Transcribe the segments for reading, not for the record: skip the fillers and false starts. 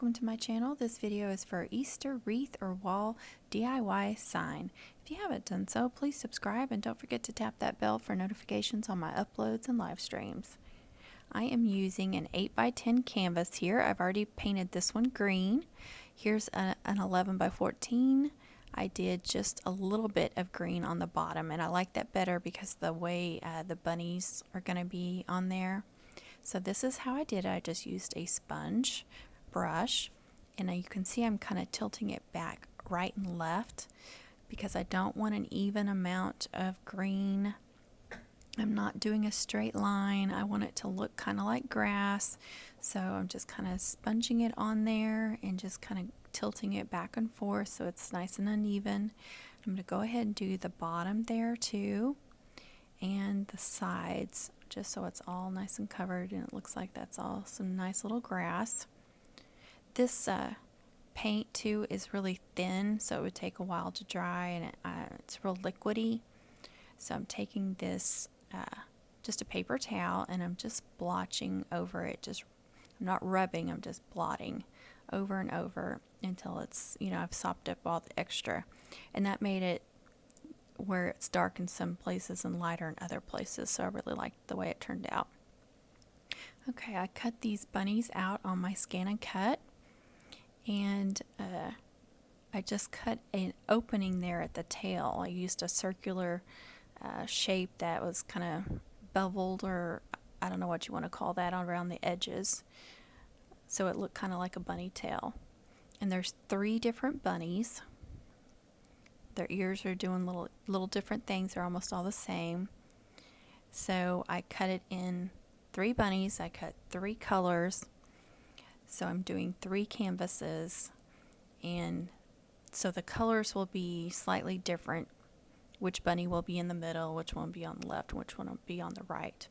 Welcome to my channel. This video is for Easter wreath or wall DIY sign. If you haven't done so, please subscribe and don't forget to tap that bell for notifications on my uploads and live streams. I am using an 8x10 canvas here. I've already painted this one green. Here's an 11x14. I did just a little bit of green on the bottom, and I like that better because the way the bunnies are going to be on there. So this is how I did it. I just used a sponge brush, and you can see I'm kind of tilting it back right and left because I don't want an even amount of green. I'm not doing a straight line. I want it to look kind of like grass, so I'm just kind of sponging it on there and just kind of tilting it back and forth so it's nice and uneven. I'm going to go ahead and do the bottom there too and the sides just so it's all nice and covered and it looks like that's all some nice little grass. This paint too is really thin, so it would take a while to dry, and it's real liquidy. So I'm taking this just a paper towel and I'm just blotching over it. I'm not rubbing, I'm just blotting over and over until it's, I've sopped up all the extra, and that made it where it's dark in some places and lighter in other places. So I really liked the way it turned out. Okay, I cut these bunnies out on my Scan and Cut. And I just cut an opening there at the tail. I used a circular shape that was kind of beveled, or I don't know what you want to call that, around the edges, so it looked kind of like a bunny tail. And there's 3 different bunnies. Their ears are doing little different things. They're almost all the same. So I cut it in 3 bunnies. I cut 3 colors. So I'm doing 3 canvases, and so the colors will be slightly different. Which bunny will be in the middle, which one will be on the left, and which one will be on the right.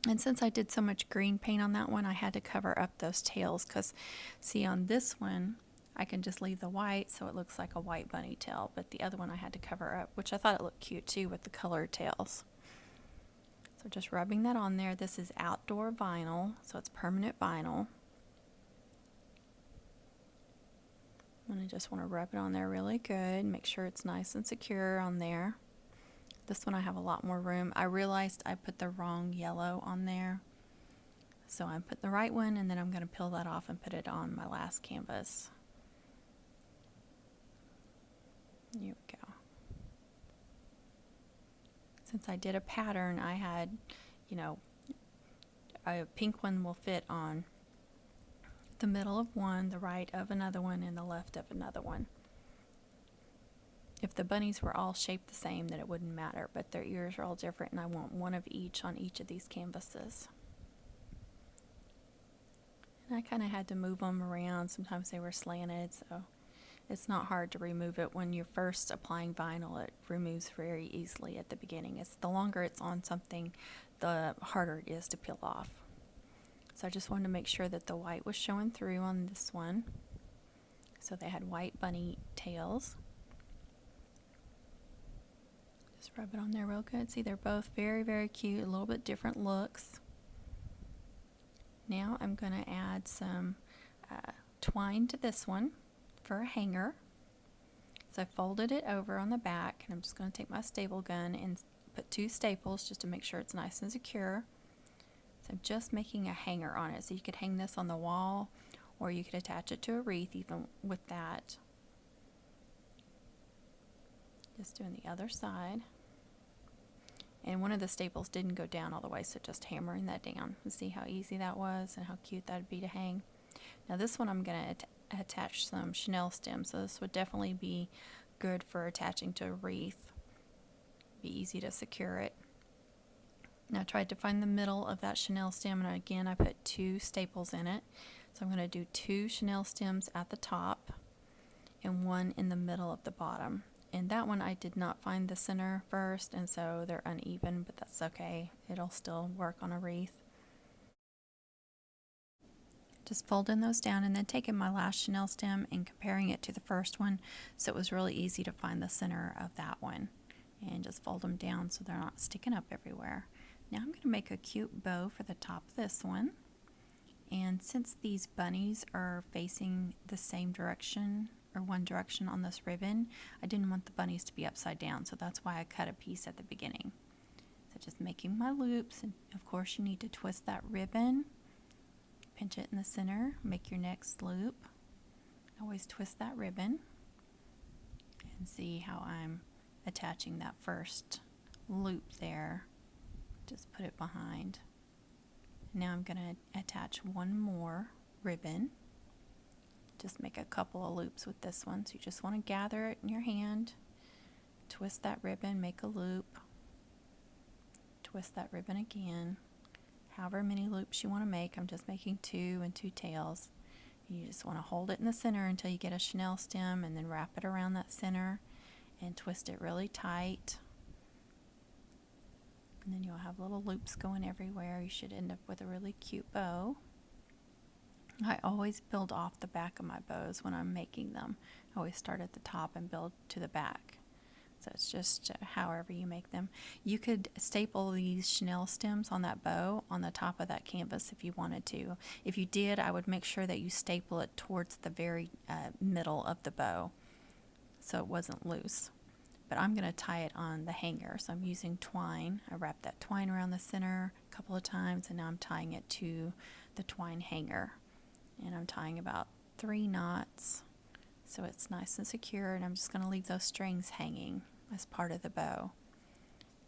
And since I did so much green paint on that one, I had to cover up those tails, because see, on this one I can just leave the white so it looks like a white bunny tail, but the other one I had to cover up, which I thought it looked cute too with the colored tails. So just rubbing that on there. This is outdoor vinyl, so it's permanent vinyl. And I just want to rub it on there really good, make sure it's nice and secure on there. This one I have a lot more room. I realized I put the wrong yellow on there, so I'm putting the right one, and then I'm going to peel that off and put it on my last canvas. Here we go. Since I did a pattern, I had, a pink one will fit on the middle of one, the right of another one, and the left of another one. If the bunnies were all shaped the same, then it wouldn't matter, but their ears are all different, and I want one of each on each of these canvases. And I kind of had to move them around. Sometimes they were slanted, so it's not hard to remove it. When you're first applying vinyl, it removes very easily at the beginning. It's the longer it's on something, the harder it is to peel off. So I just wanted to make sure that the white was showing through on this one. So they had white bunny tails. Just rub it on there real good. See, they're both very, very cute, a little bit different looks. Now I'm going to add some twine to this one for a hanger. So I folded it over on the back, and I'm just going to take my staple gun and put 2 staples just to make sure it's nice and secure. So I'm just making a hanger on it, so you could hang this on the wall, or you could attach it to a wreath even with that. Just doing the other side. And one of the staples didn't go down all the way, so just hammering that down. You see how easy that was and how cute that would be to hang. Now this one I'm going to attach some Chenille stems, so this would definitely be good for attaching to a wreath. Be easy to secure it. Now I tried to find the middle of that Chenille stem, and again I put 2 staples in it. So I'm going to do 2 Chenille stems at the top and 1 in the middle of the bottom. And that one I did not find the center first, and so they're uneven, but that's okay. It'll still work on a wreath. Just folding those down and then taking my last Chenille stem and comparing it to the first one, so it was really easy to find the center of that one. And just fold them down so they're not sticking up everywhere. Now I'm going to make a cute bow for the top of this one, And since these bunnies are facing the same direction or one direction on this ribbon, I didn't want the bunnies to be upside down, so that's why I cut a piece at the beginning. So just making my loops, and of course you need to twist that ribbon, pinch it in the center, make your next loop. Always twist that ribbon and see how I'm attaching that first loop there. Just put it behind. Now I'm going to attach one more ribbon. Just make a couple of loops with this one. So you just want to gather it in your hand, twist that ribbon, make a loop, twist that ribbon again. However many loops you want to make, I'm just making 2 and 2 tails. You just want to hold it in the center until you get a chenille stem, and then wrap it around that center and twist it really tight. And then you'll have little loops going everywhere. You should end up with a really cute bow. I always build off the back of my bows when I'm making them. I always start at the top and build to the back. So it's just however you make them. You could staple these chenille stems on that bow on the top of that canvas if you wanted to. If you did, I would make sure that you staple it towards the very middle of the bow so it wasn't loose. But I'm going to tie it on the hanger, so I'm using twine. I wrapped that twine around the center a couple of times, and now I'm tying it to the twine hanger. And I'm tying about 3 knots so it's nice and secure, and I'm just going to leave those strings hanging as part of the bow.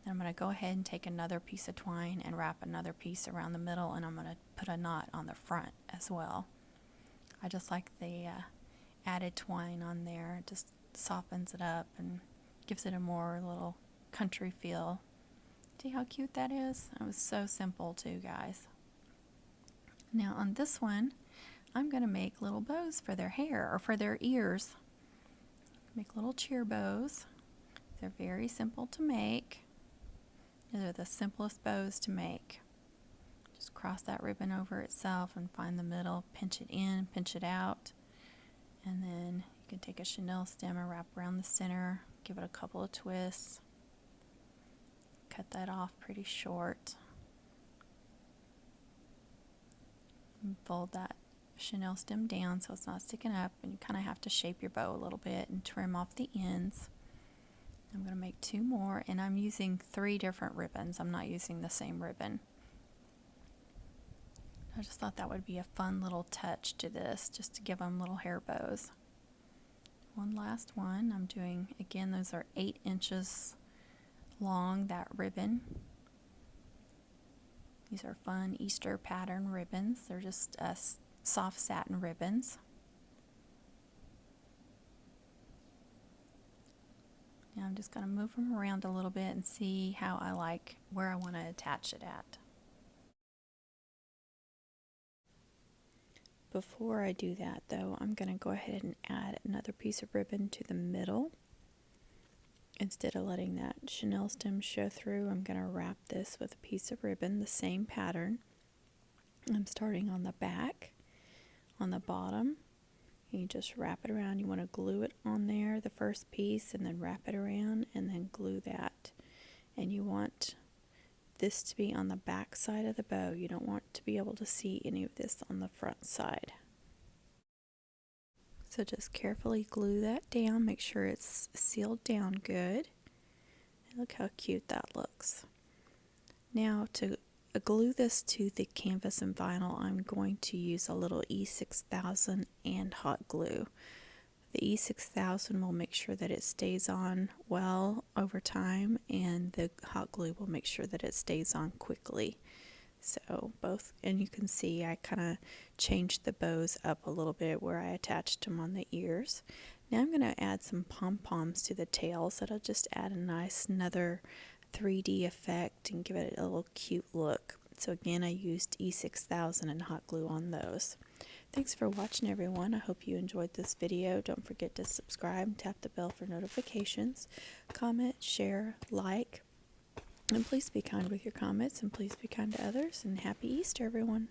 Then I'm going to go ahead and take another piece of twine and wrap another piece around the middle, and I'm going to put a knot on the front as well. I just like the added twine on there. It just softens it up and gives it a more little country feel. See how cute that is? It was so simple too, guys. Now on this one, I'm going to make little bows for their hair or for their ears. Make little cheer bows. They're very simple to make. They're the simplest bows to make. Just cross that ribbon over itself and find the middle, pinch it in, pinch it out, and then you can take a chenille stem and wrap around the center, give it a couple of twists, cut that off pretty short, and fold that chenille stem down so it's not sticking up, and you kind of have to shape your bow a little bit and trim off the ends. I'm going to make 2 more, and I'm using 3 different ribbons. I'm not using the same ribbon. I just thought that would be a fun little touch to this, just to give them little hair bows. One last one. I'm doing, again, those are 8 inches long, that ribbon. These are fun Easter pattern ribbons. They're just soft satin ribbons. Now I'm just going to move them around a little bit and see how I like where I want to attach it at. Before I do that though, I'm going to go ahead and add another piece of ribbon to the middle. Instead of letting that chenille stem show through, I'm going to wrap this with a piece of ribbon, the same pattern. I'm starting on the back, on the bottom. You just wrap it around. You want to glue it on there, the first piece, and then wrap it around and then glue that. And you want this to be on the back side of the bow. You don't want to be able to see any of this on the front side. So just carefully glue that down. Make sure it's sealed down good. And look how cute that looks. Now to glue this to the canvas and vinyl, I'm going to use a little E6000 and hot glue. The E6000 will make sure that it stays on well over time, and the hot glue will make sure that it stays on quickly. So both, and you can see I kind of changed the bows up a little bit where I attached them on the ears. Now I'm going to add some pom-poms to the tails. That'll just add a nice another 3D effect and give it a little cute look. So again, I used E6000 and hot glue on those. Thanks for watching, everyone. I hope you enjoyed this video. Don't forget to subscribe and tap the bell for notifications. Comment, share, like, and please be kind with your comments, and please be kind to others. And happy Easter, everyone.